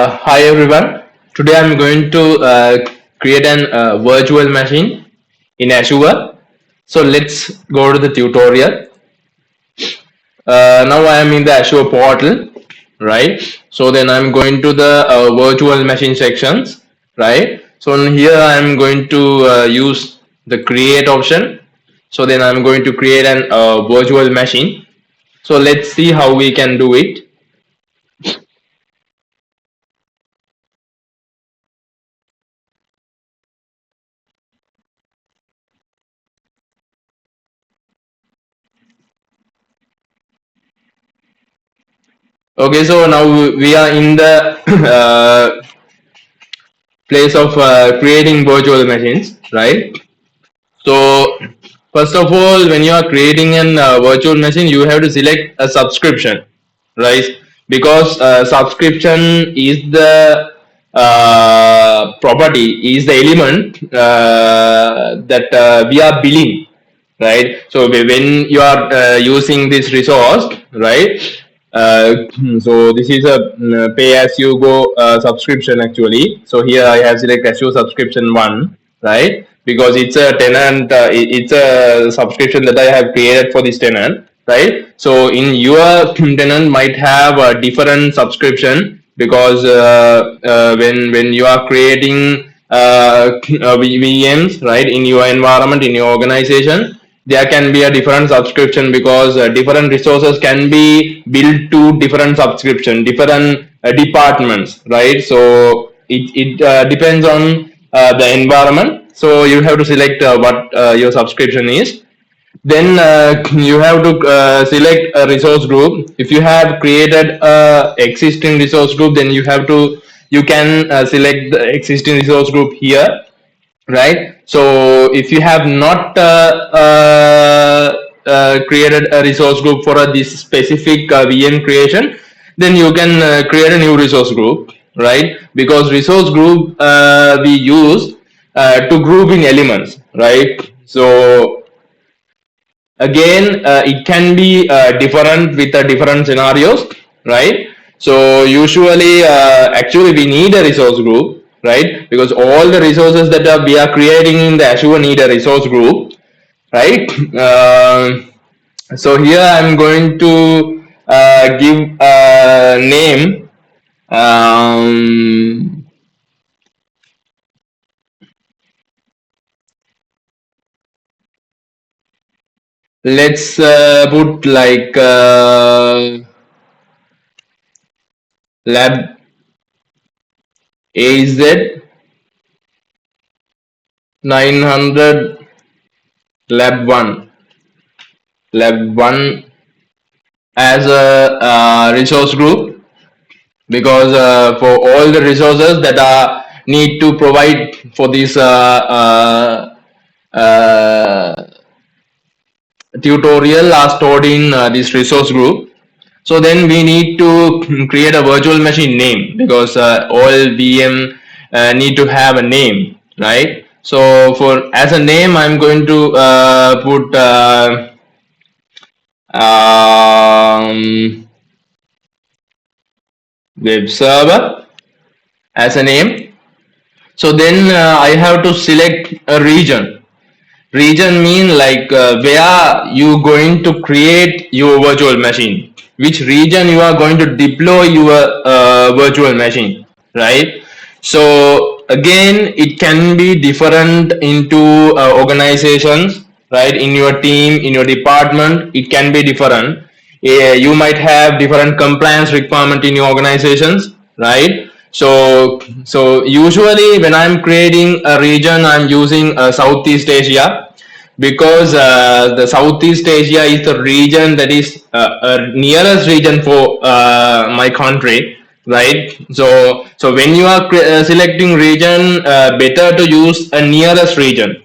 Hi everyone. Today I'm going to create an virtual machine in Azure. So let's go to the tutorial. Now I am in the Azure portal, right? So then I'm going to the virtual machine sections, right? So in here I'm going to use the create option. So then I'm going to create an virtual machine. So let's see how we can do it. Okay, so now we are in the place of creating virtual machines, right? So first of all, when you are creating an virtual machine, you have to select a subscription, right? Because subscription is the property, is the element that we are billing, right? So when you are using this resource, right? So this is a pay as you go subscription actually. So here I have select Azure subscription one, right? Because it's a tenant, it's a subscription that I have created for this tenant, right? So in your tenant might have a different subscription because when you are creating VMs, right, in your environment, in your organization, there can be a different subscription because different resources can be built to different subscription, different departments, right? So it depends on the environment. So you have to select what your subscription is. Then you have to select a resource group. If you have created a existing resource group, then you can select the existing resource group here, right? So if you have not created a resource group for this specific VM creation, then you can create a new resource group, right? Because resource group we use to group in elements, right? So again it can be different with different scenarios, right? So usually actually we need a resource group, right? Because all the resources that we are creating in the Azure need a resource group, right? So here I'm going to give a name. Let's put like lab AZ 900 lab 1 as a resource group, because for all the resources that are need to provide for this tutorial are stored in this resource group. So then we need to create a virtual machine name, because all VM need to have a name, right? So for as a name, I'm going to put web server as a name. So then I have to select a region. Region mean like where you going to create your virtual machine, which region you are going to deploy your virtual machine, right? So again, it can be different into organizations, right? In your team, in your department, it can be different. You might have different compliance requirement in your organizations, right? So usually when I'm creating a region, I'm using Southeast Asia, because the Southeast Asia is the region that is nearest region for my country, right? So when you are selecting region, better to use a nearest region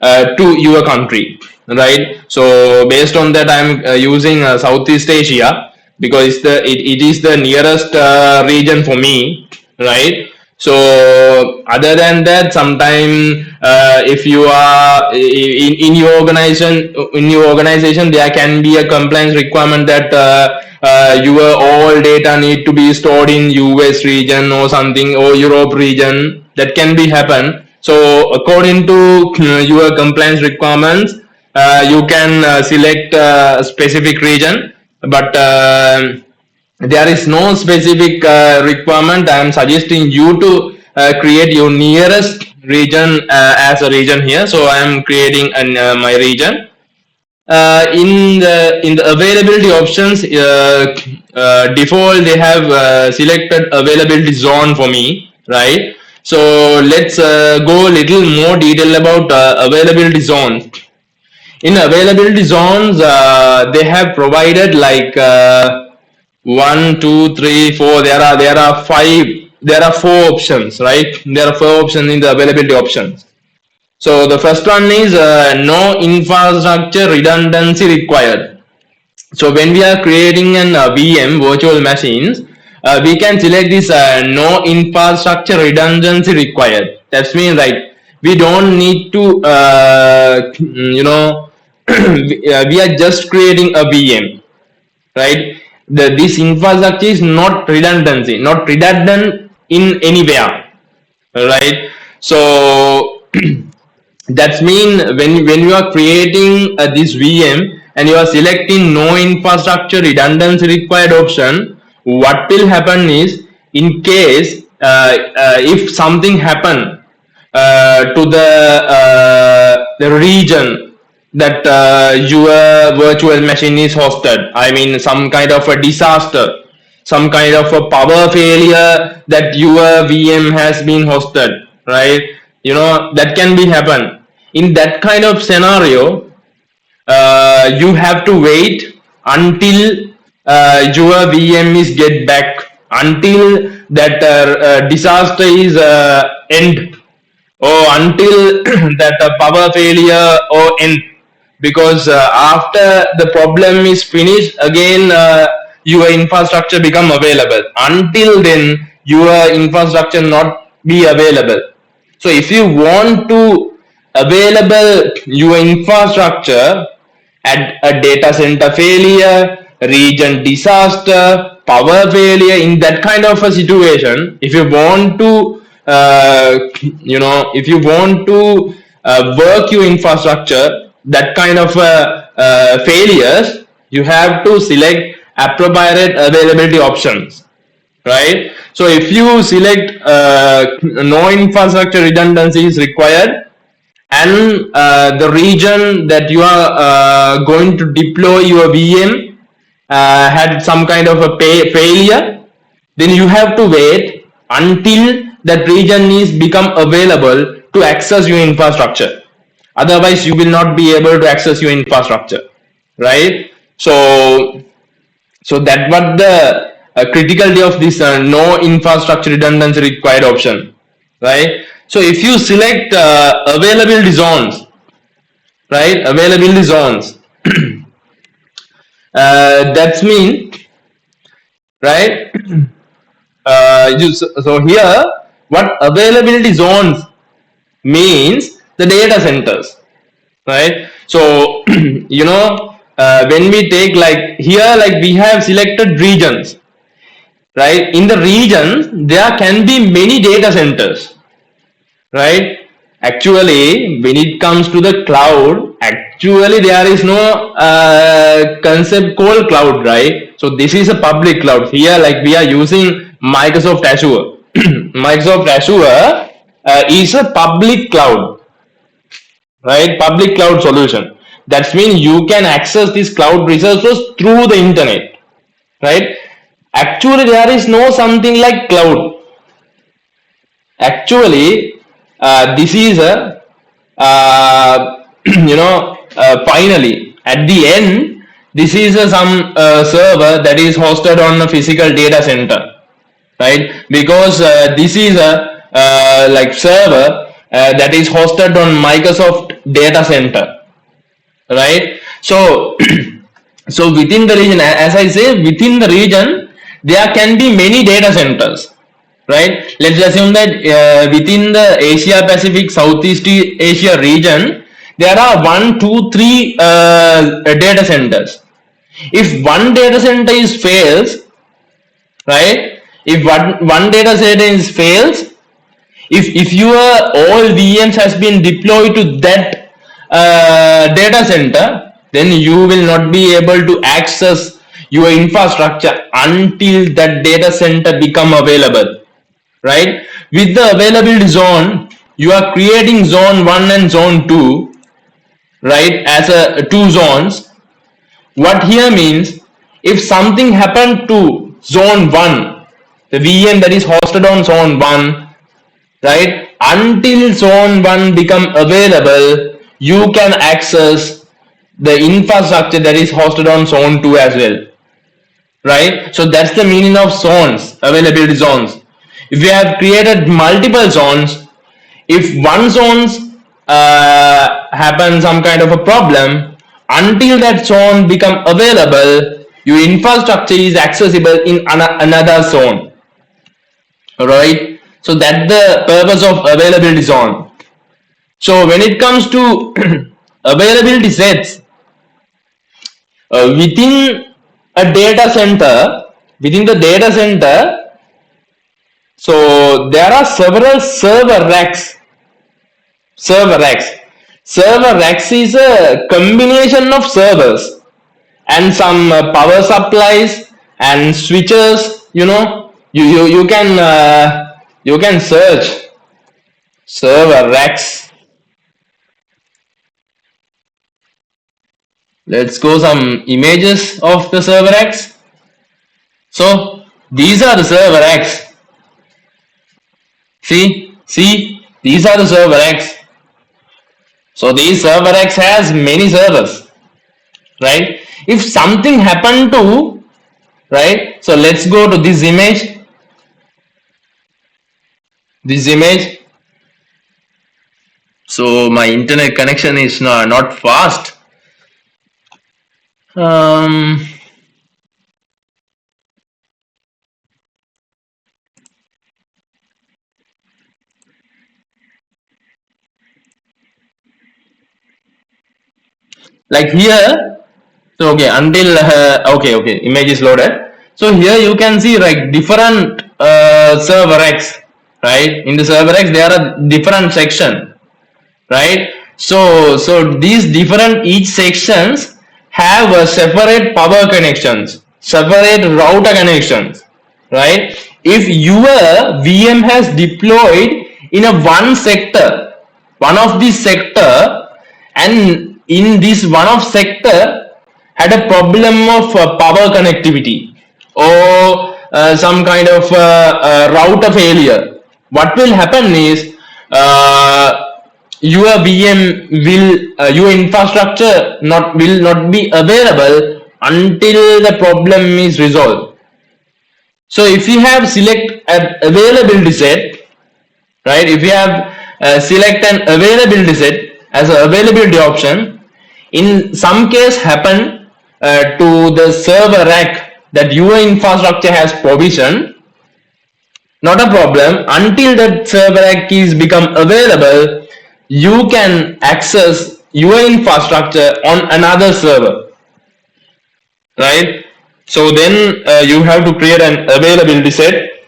to your country, right? So based on that, I'm using Southeast Asia, because it is the nearest region for me, right? So other than that, sometime if you are in your organization, there can be a compliance requirement that your all data need to be stored in US region or something, or Europe region. That can be happen. So according to your compliance requirements, you can select a specific region, but there is no specific requirement. I am suggesting you to create your nearest region as a region here. So I am creating my region. In the availability options, default they have selected availability zone for me, right? So let's go a little more detail about availability zones. In availability zones, they have provided like 1, 2, 3, 4. There are five. There are four options, right? There are four options in the availability options. So the first one is no infrastructure redundancy required. So when we are creating an VM virtual machines, we can select this no infrastructure redundancy required. That means like we don't need to we are just creating a VM, right? This infrastructure is not redundant in anywhere, right? So that means when you are creating this VM and you are selecting no infrastructure redundancy required option, what will happen is, in case if something happen to the region that your virtual machine is hosted, I mean some kind of a disaster, some kind of a power failure that your VM has been hosted, right? That can be happen. In that kind of scenario, you have to wait until your VM is get back, until that disaster is end, or until that power failure or end, because after the problem is finished, again your infrastructure become available. Until then your infrastructure not be available. So if you want to available your infrastructure at a data center failure, region disaster, power failure, in that kind of a situation, if you want to if you want to work your infrastructure, that kind of failures, you have to select appropriate availability options, right? So if you select no infrastructure redundancy is required, and the region that you are going to deploy your VM had some kind of a failure, then you have to wait until that region is become available to access your infrastructure. Otherwise you will not be able to access your infrastructure, right? So that what the criticality of this no infrastructure redundancy required option, right? So if you select availability zones, right, availability zones, that's mean, right, so here what availability zones means, the data centers, right? So when we take like here, like we have selected regions, right? In the regions there can be many data centers, right? Actually when it comes to the cloud, actually there is no concept called cloud, right? So this is a public cloud. Here like we are using Microsoft Azure. Microsoft Azure is a public cloud, right? Public cloud solution. That means you can access these cloud resources through the internet, right? Actually there is no something like cloud. Actually this is a finally at the end, this is some server that is hosted on a physical data center, right? Because this is a like server that is hosted on Microsoft data center, right? So so within the region, as I say, within the region there can be many data centers, right? Let's assume that within the Asia Pacific Southeast Asia region there are 1, 2, 3 data centers. If one data center is fails, right? If one data center is fails, if your all VMs has been deployed to that data center, then you will not be able to access your infrastructure until that data center become available, right? With the availability zone, you are creating zone 1 and zone 2, right, as a two zones. What here means, if something happened to zone 1, the VM that is hosted on zone 1, right, until zone 1 become available, you can access the infrastructure that is hosted on zone 2 as well, right? So that's the meaning of zones, availability zones. If we have created multiple zones, if one zones happen some kind of a problem, until that zone become available, your infrastructure is accessible in another zone. All right, so that's the purpose of availability zone. So when it comes to availability sets, within a data center, within the data center, so there are several server racks. Server racks. Server racks is a combination of servers and some power supplies and switches. You can search server racks. Let's go some images of the server racks. So these are the server racks. See, these are the server racks. So these server racks has many servers, right? If something happened to, right? So let's go to this image. This image. So my internet connection is not fast. Like here, so okay, until okay, image is loaded. So here you can see like different server X, right? In the server X there are different section, right? So these different each sections have a separate power connections, separate router connections, right? If your VM has deployed in a one sector, one of this sector, and in this one of sector had a problem of power connectivity or some kind of router failure, what will happen is your VM will your infrastructure will not be available until the problem is resolved. So if you have select an availability set, right? If you have select an availability set as an availability option, in some case happen to the server rack that your infrastructure has provisioned, not a problem. Until that server rack is become available, you can access your infrastructure on another server, right? So then you have to create an availability set.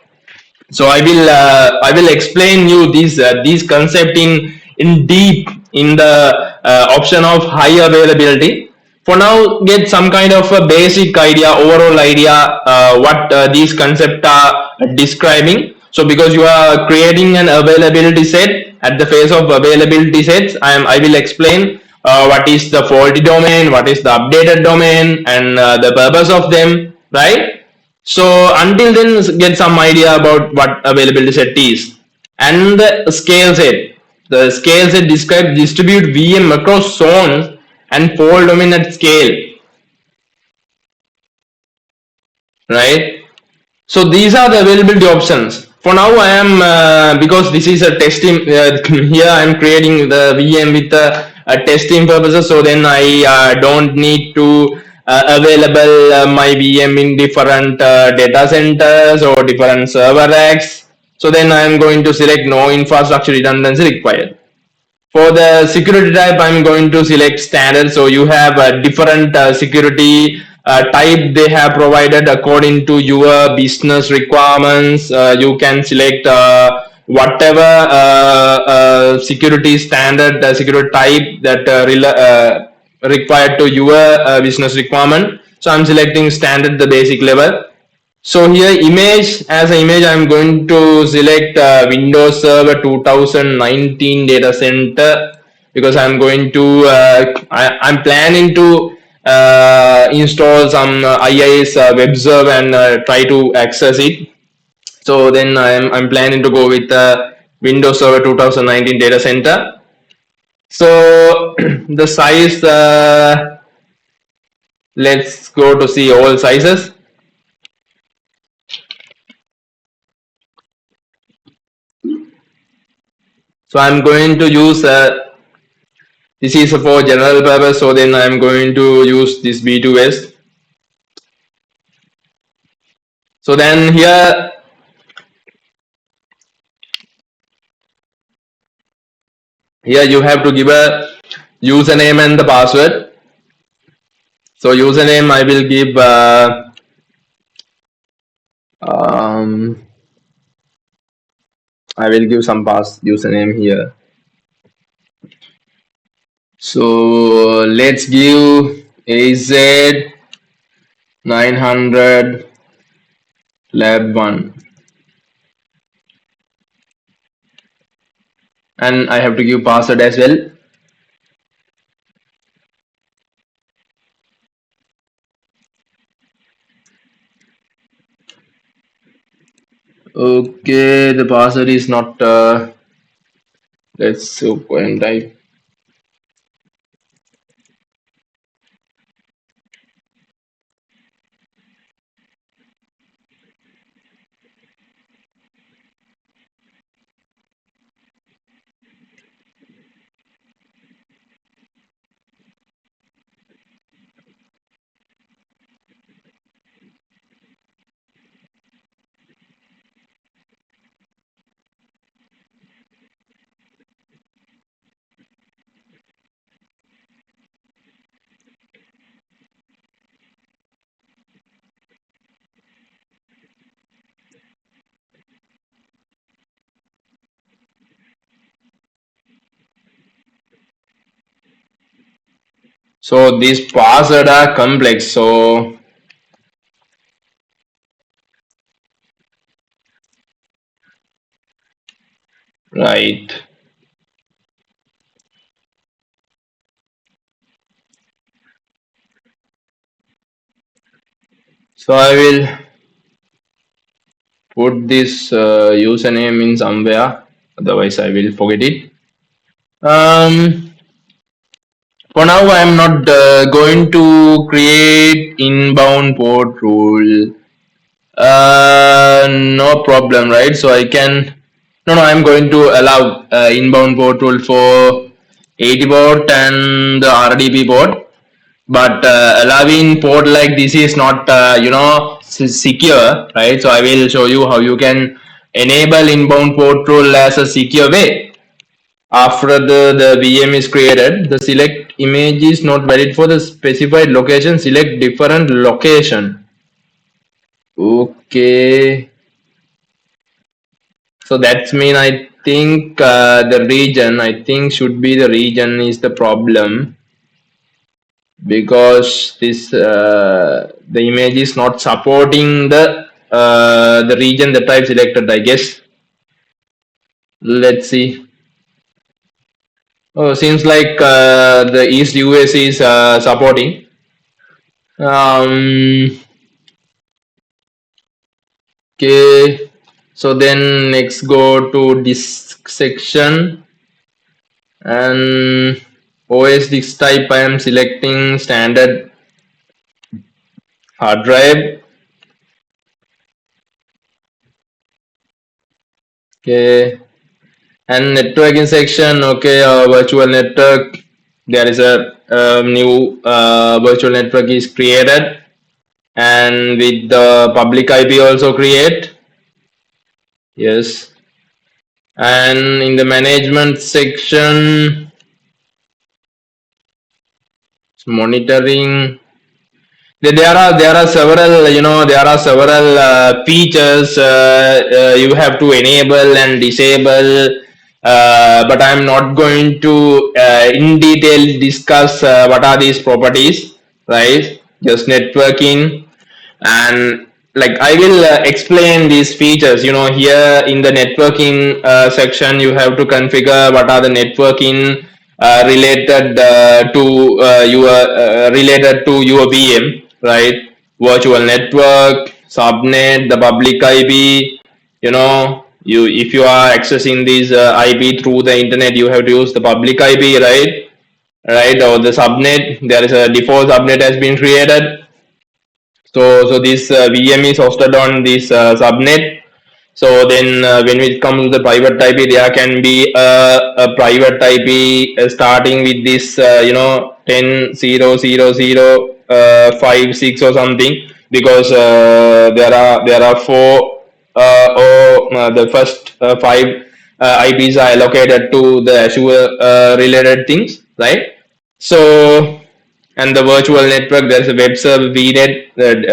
So I will explain you these concept in deep in the option of high availability. For now, get some kind of a basic idea, overall idea what these concepts are describing. So because you are creating an availability set, at the phase of availability sets, I will explain what is the faulty domain, what is the updated domain, and the purpose of them, right? So until then, get some idea about what availability set is. And the scale set. The scale set describes distribute VM across zones and fault domain at scale. Right? So these are the availability options. For now, I am because this is a testing. Here I am creating the VM with testing purposes. So then I don't need to available my VM in different data centers or different server racks. So then I am going to select no infrastructure redundancy required. For the security type, I'm going to select standard. So you have different security type they have provided according to your business requirements. You can select whatever security standard, security type that required to your business requirement. So I'm selecting standard, the basic level. So here image, as an image I'm going to select Windows Server 2019 data center, because I'm going to I'm planning to install some IIS Web Server and try to access it. So then I'm planning to go with Windows Server 2019 data center. So the size, let's go to see all sizes. So I'm going to use this is for general purpose, so then I'm going to use this B2S. So then here you have to give a username and the password. So username I will give I will give some username here. So let's give AZ 900 lab 1, and I have to give password as well. Okay, the password is not let's go and type. So these passwords are complex. So right. So I will put this username in somewhere. Otherwise, I will forget it. For now, I am not going to create inbound port rule. No problem, right? So I can. No, I'm going to allow inbound port rule for 80 port and the RDP port. But allowing port like this is not secure, right? So I will show you how you can enable inbound port rule as a secure way. After the VM is created, the select image is not valid for the specified location. Select different location. Okay, so that's mean I think the region, I think should be the region is the problem, because this the image is not supporting the region that I've selected, I guess. Let's see. Oh, seems like the East US is supporting. Okay, so then next go to disk section, and OS disk type I am selecting standard hard drive. Okay, and networking section. Okay, virtual network. There is a new virtual network is created, and with the public IP also create. Yes, and in the management section, monitoring. There are several, there are several features you have to enable and disable, but I'm not going to in detail discuss what are these properties, right? Just networking. And like I will explain these features. Here in the networking section, you have to configure what are the networking related to your VM, right? Virtual network, subnet, the public IP. If you are accessing these IP through the internet, you have to use the public IP, right? Right, or the subnet. There is a default subnet has been created. So this VM is hosted on this subnet. So then when we come to the private IP, there can be a private IP starting with this 10.0.0.0 or something, because there are four or the first five IPs are allocated to the Azure related things, right? So, and the virtual network, there's a web server VNet. That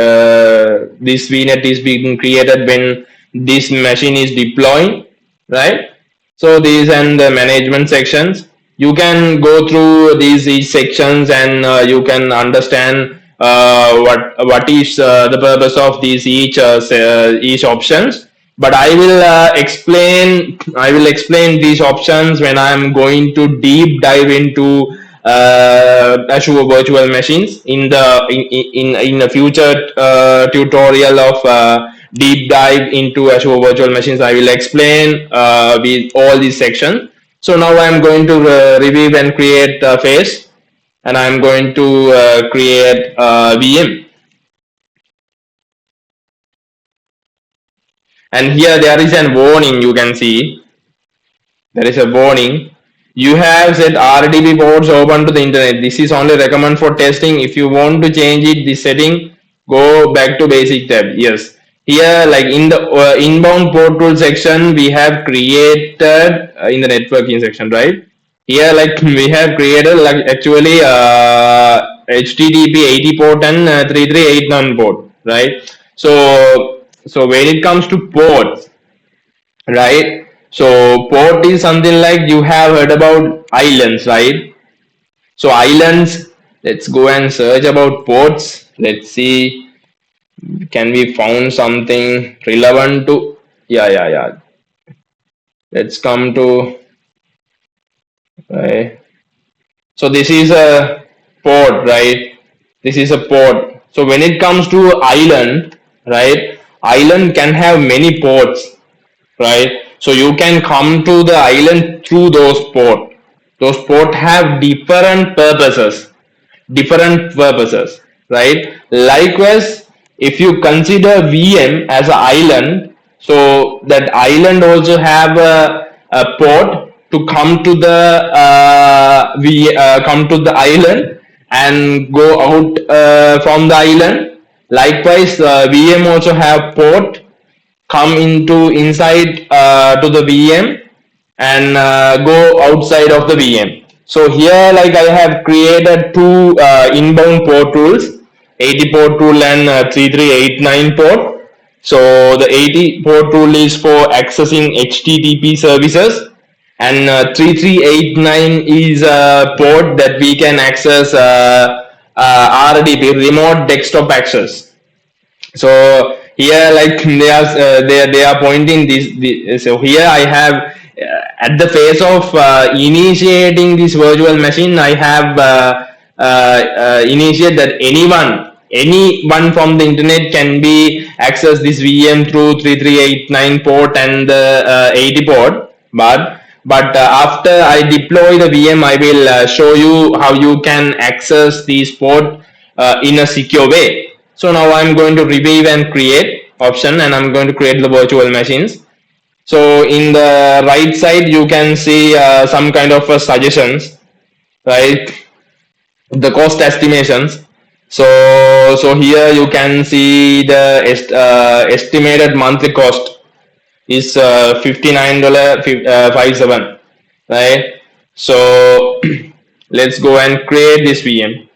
this VNet is being created when this machine is deploying, right? So these and the management sections, you can go through these each sections, and you can understand what is the purpose of these each options. But I will explain these options when I'm going to deep dive into Azure virtual machines in a future tutorial of deep dive into Azure virtual machines. I will explain with all these sections. So now I'm going to review and create a phase, and I'm going to create a VM. And here there is a warning. You can see there is a warning. You have set RDP ports open to the internet. This is only recommended for testing. If you want to change it, this setting, go back to basic tab. Yes. Here, like in the inbound port tool section, we have created in the networking section, right? Here, like we have created like actually HTTP 80 port and 3389 port, right? So when it comes to ports, right? So port is something like you have heard about islands, right? So islands, let's go and search about ports. Let's see, can we found something relevant to? Yeah. Let's come to, right. So this is a port, right? This is a port. So when it comes to island, right? Island can have many ports, right? So you can come to the island through those ports. Those ports have different purposes, right? Likewise, if you consider VM as an island, so that island also have a port to come to the come to the island and go out from the island. Likewise, VM also have port come into inside to the VM and go outside of the VM. So here, like I have created two inbound port tools, 80 port tool and 3389 port. So the 80 port tool is for accessing HTTP services, and 3389 is a port that we can access RDP, remote desktop access. So here like they are pointing this. So here I have at the phase of initiating this virtual machine, I have initiate that anyone from the internet can be access this VM through 3389 port and the 80 port. But after I deploy the VM, I will show you how you can access these port in a secure way. So now I'm going to revive and create option, and I'm going to create the virtual machines. So in the right side, you can see some kind of suggestions, right? The cost estimations. So here you can see the estimated monthly cost is $59.57, right? So let's go and create this VM.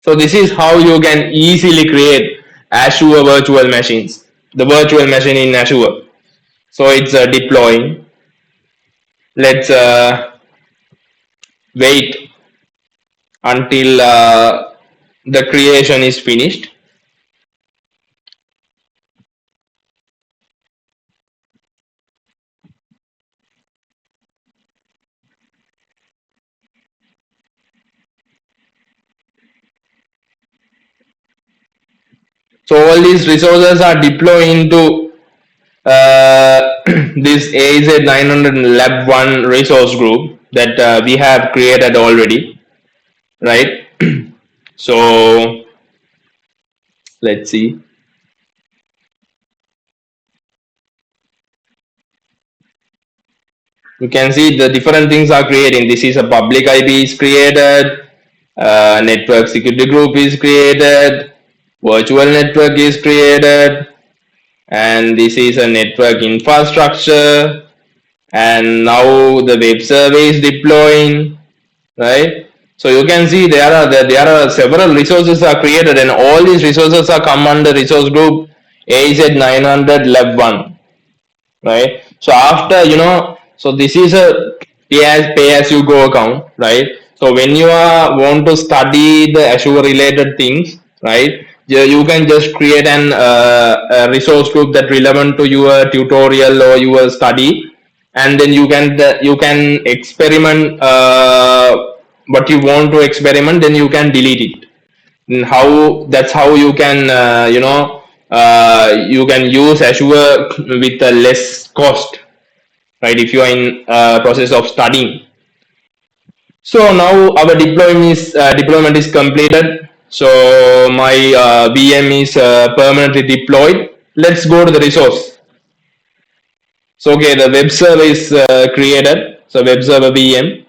So this is how you can easily create Azure virtual machines, the virtual machine in Azure. So it's deploying. Let's wait until the creation is finished. So all these resources are deployed into this AZ 900 Lab 1 resource group that we have created already, right? So let's see. You can see the different things are creating. This is a public IP is created, network security group is created, virtual network is created, and this is a network infrastructure, and now the web server is deploying, right? So you can see there are several resources are created, and all these resources are come under resource group AZ 900 Lab 1, right? So after, so this is a pay as you go account, right? So when you are want to study the Azure related things, right, you can just create an a resource group that relevant to your tutorial or your study, and then you can experiment what you want to experiment, then you can delete it. And how that's how you can you can use Azure with a less cost, right, if you are in process of studying. So now our deployment is completed. So my VM is permanently deployed. Let's go to the resource. So okay, the web server is created. So web server VM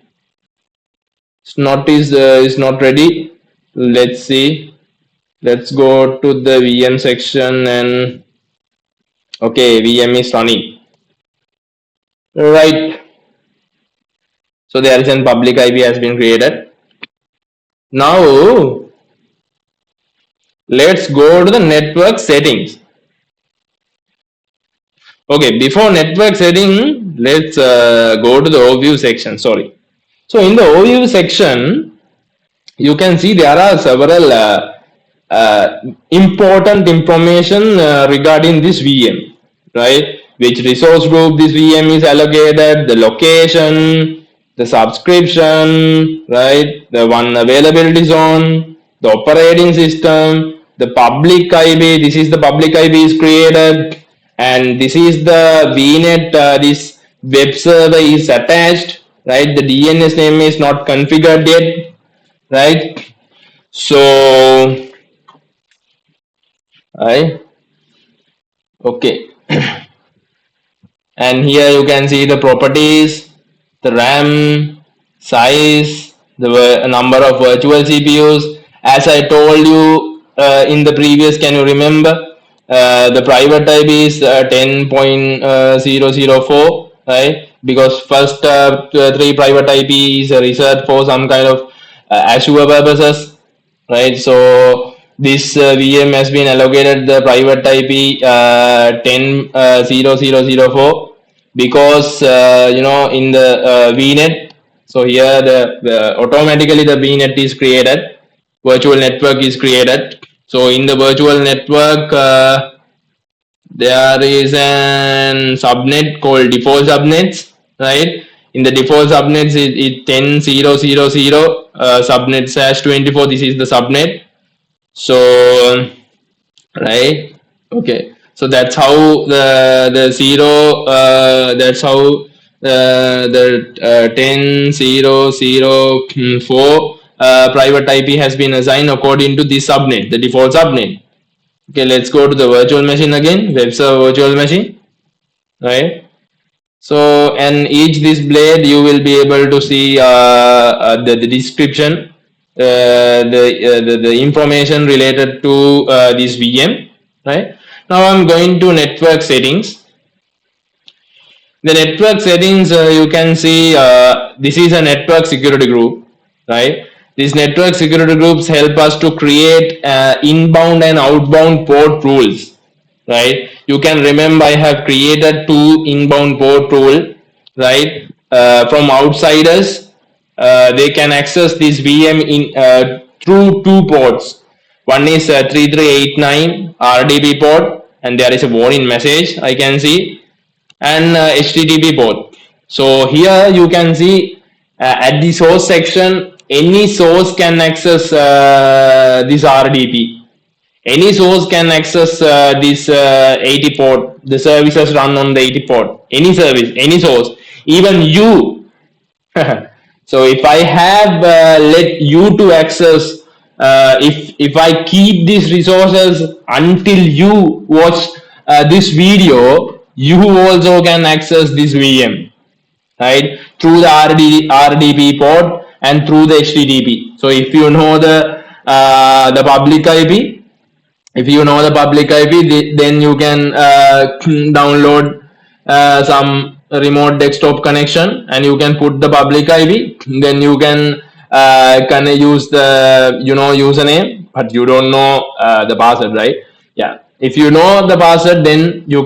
is not ready. Let's see. Let's go to the VM section, and okay, VM is running. Right. So there is a public IP has been created. Now let's go to the network settings. Okay, before network setting, let's go to the overview section. Sorry. So in the overview section, you can see there are several important information regarding this VM, right? Which resource group this VM is allocated, the location, the subscription, right? The one availability zone, the operating system, the public IP. This is the public IP is created, and this is the VNet. This web server is attached, right? The DNS name is not configured yet, right? So I okay, and here you can see the properties, the RAM, size, the number of virtual CPUs. As I told you in the previous, can you remember? The private type is 10.004, right? Because first three private IP is reserved for some kind of Azure purposes, right? So this VM has been allocated the private IP 10.004 because in the VNet. So here the automatically the VNet is created, virtual network is created. So in the virtual network there is an subnet called default subnets, right? In the default subnets it 10.0.0.0 subnet /24. This is the subnet. So right, okay, so that's how the zero that's how the 10.0.0.4 private IP has been assigned according to this subnet, the default subnet. Okay, let's go to the virtual machine again, web server virtual machine, right? So, and each this blade you will be able to see the description, the information related to this VM, right? Now I'm going to network settings. The network settings, you can see this is a network security group, right? These network security groups help us to create inbound and outbound port rules, right? You can remember I have created two inbound port rule, right? From outsiders, they can access this VM in through two ports. One is 3389 RDP port, and there is a warning message I can see, and HTTP port. So here you can see at the source section, any source can access this RDP. Any source can access this 80 port, the services run on the 80 port. Any service, any source, even you. So if I have let you to access, if I keep these resources until you watch this video, you also can access this VM, right, through the RDP port and through the HTTP. So if you know the public IP, if you know the public IP, then you can download some remote desktop connection and you can put the public IP. Then you can use the username, but you don't know the password, right? Yeah. If you know the password, then you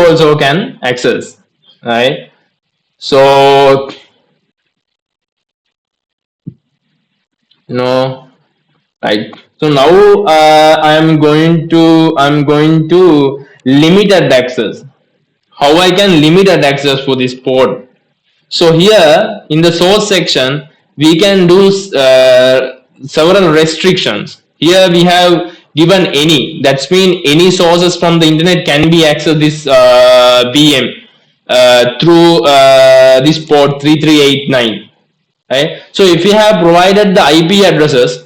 also can access, right? So you know right. So now I'm going to limited access. How I can limited access for this port? So here in the source section, we can do several restrictions. Here we have given any. That's mean any sources from the internet can be accessed this VM through this port 3389. Right. So if you have provided the IP address,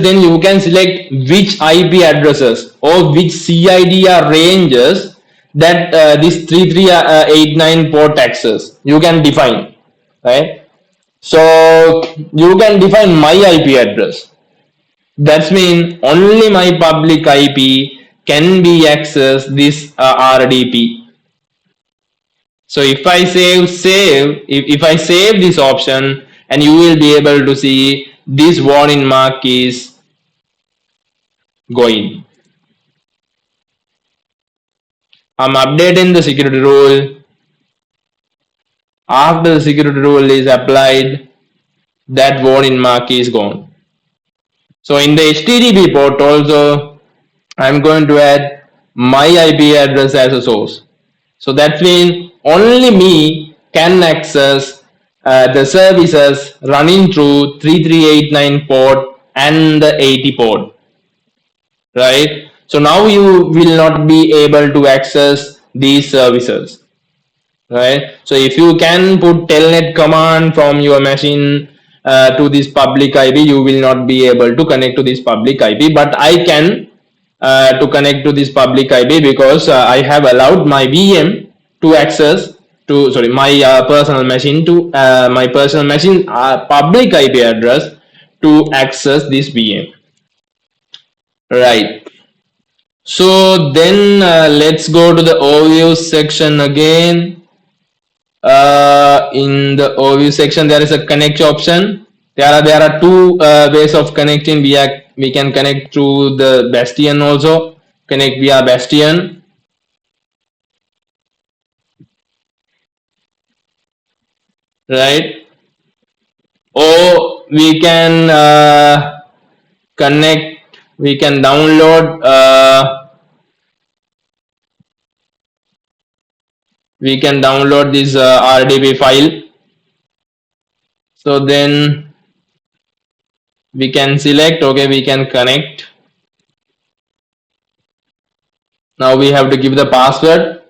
then you can select which IP addresses or which CIDR ranges that this 3389 port access you can define, right? So you can define my IP address. That's mean only my public IP can be accessed this RDP. So if I if I save this option, and you will be able to see this warning mark is going. I'm updating the security rule. After the security rule is applied, that warning mark is gone. So in the HTTP port also, I'm going to add my IP address as a source. So that means only me can access the services running through 3389 port and the 80 port, right? So now you will not be able to access these services, right? So if you can put telnet command from your machine to this public IP, you will not be able to connect to this public IP, but I can to connect to this public IP because I have allowed my VM to access to my personal machine to my personal machine public IP address to access this VM, right? So then let's go to the overview section again. In the overview section, there is a connect option. There are two ways of connecting. We can connect through the Bastion also. Connect via Bastion, right? Or we can connect. We can download. We can download this RDB file. So then we can select. Okay, we can connect. Now we have to give the password.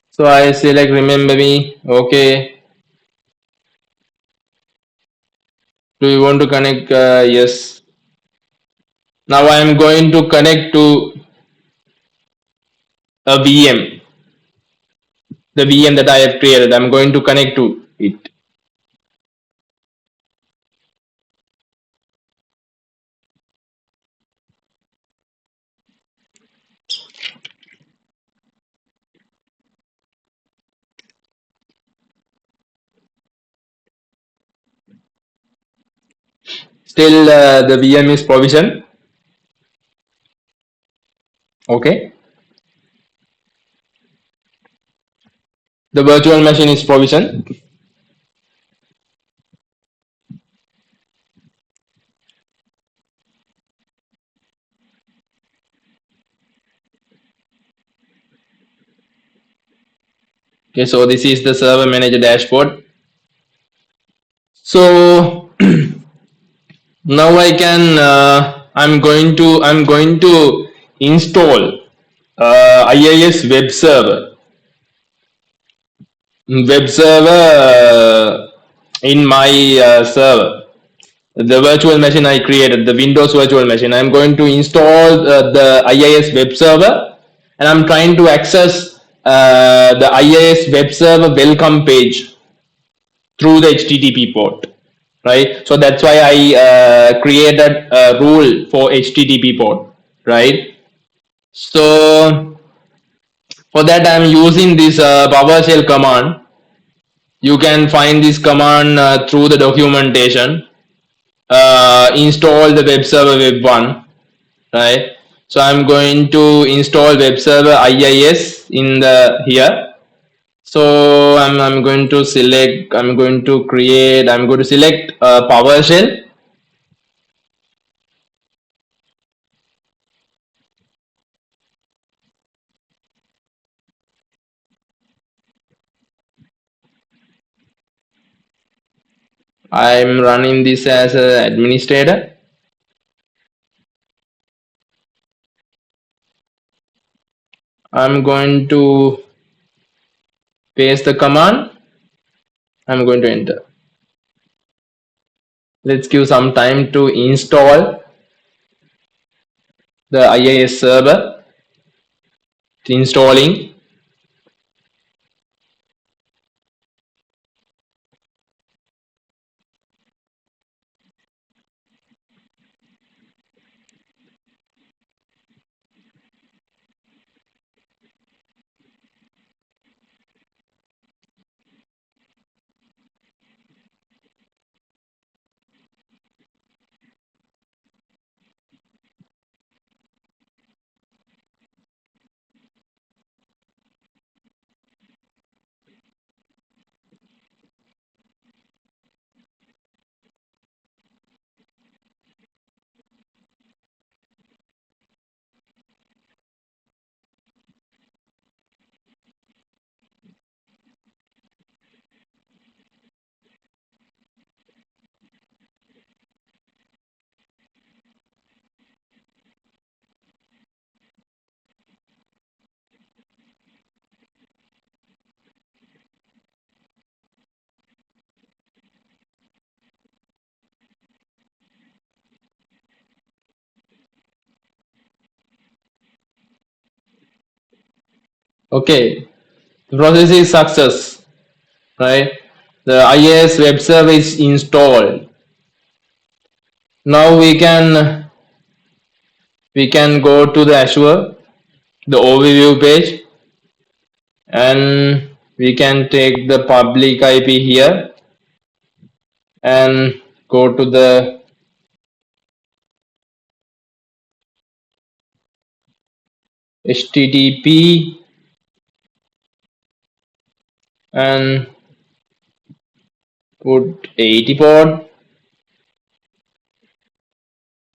So I select remember me. Okay. Do you want to connect? Yes. Now I am going to connect to a VM. The VM that I have created. I'm going to connect to it. Still the VM is provisioned. Okay. The virtual machine is provisioned. Okay, so this is the server manager dashboard. So now I can I'm going to install IIS web server in my server, the virtual machine I created, the Windows virtual machine. I'm going to install the IIS web server, and I'm trying to access the IIS web server welcome page through the HTTP port, right? So that's why I created a rule for HTTP port, right? So for that, I'm using this PowerShell command. You can find this command through the documentation. Install the web server web 1, right? So I'm going to install web server IIS in the here. So I'm going to select, I'm going to create, I'm going to select PowerShell. I'm running this as an administrator. I'm going to paste the command. I'm going to enter. Let's give some time to install the IIS server. It's installing. Okay, the process is success, right? The IIS web server is installed. Now we can go to the Azure, the overview page, and we can take the public IP here and go to the HTTP and put 80 port.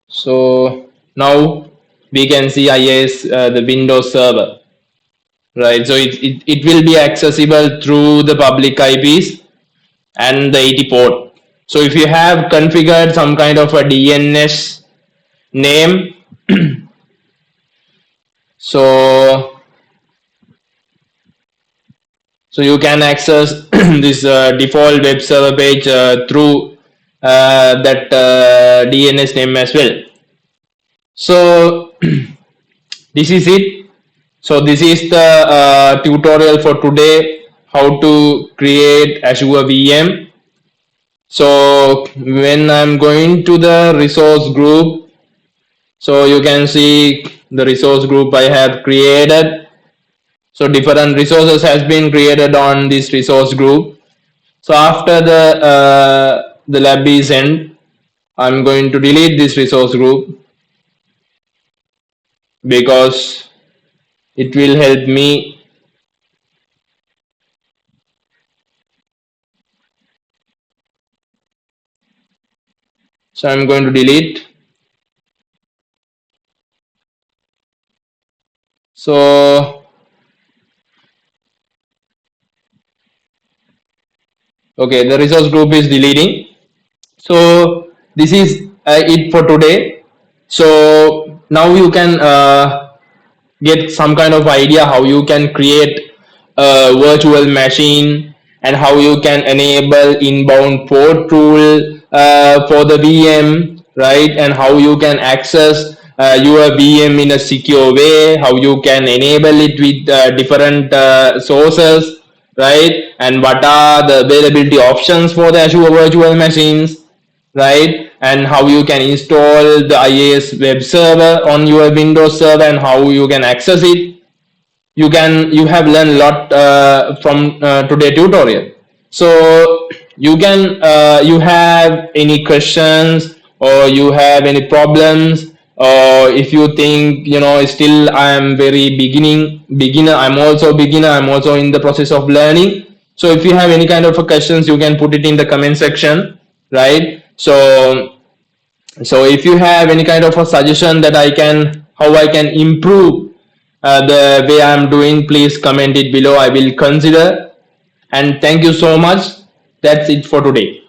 So now we can see IIS the Windows server, right? So it will be accessible through the public IPs and the 80 port. So if you have configured some kind of a DNS name, so you can access this default web server page through that DNS name as well. So this is it. So this is the tutorial for today, how to create Azure VM. So when I'm going to the resource group, so you can see the resource group I have created. So different resources has been created on this resource group. So after the lab is end, I'm going to delete this resource group because it will help me. So I'm going to delete. So okay, the resource group is deleting. So this is it for today. So now you can get some kind of idea how you can create a virtual machine and how you can enable inbound port rule for the VM, right? And how you can access your VM in a secure way, how you can enable it with different sources, right? And what are the availability options for the Azure virtual machines, right? And how you can install the IIS Web Server on your Windows server and how you can access it. You have learned a lot from today tutorial. So you have any questions or you have any problems, or if you think still I am very beginner, I'm also beginner, I'm also in the process of learning. So if you have any kind of questions, you can put it in the comment section, right? So if you have any kind of a suggestion that how I can improve the way I'm doing, please comment it below. I will consider. And thank you so much. That's it for today.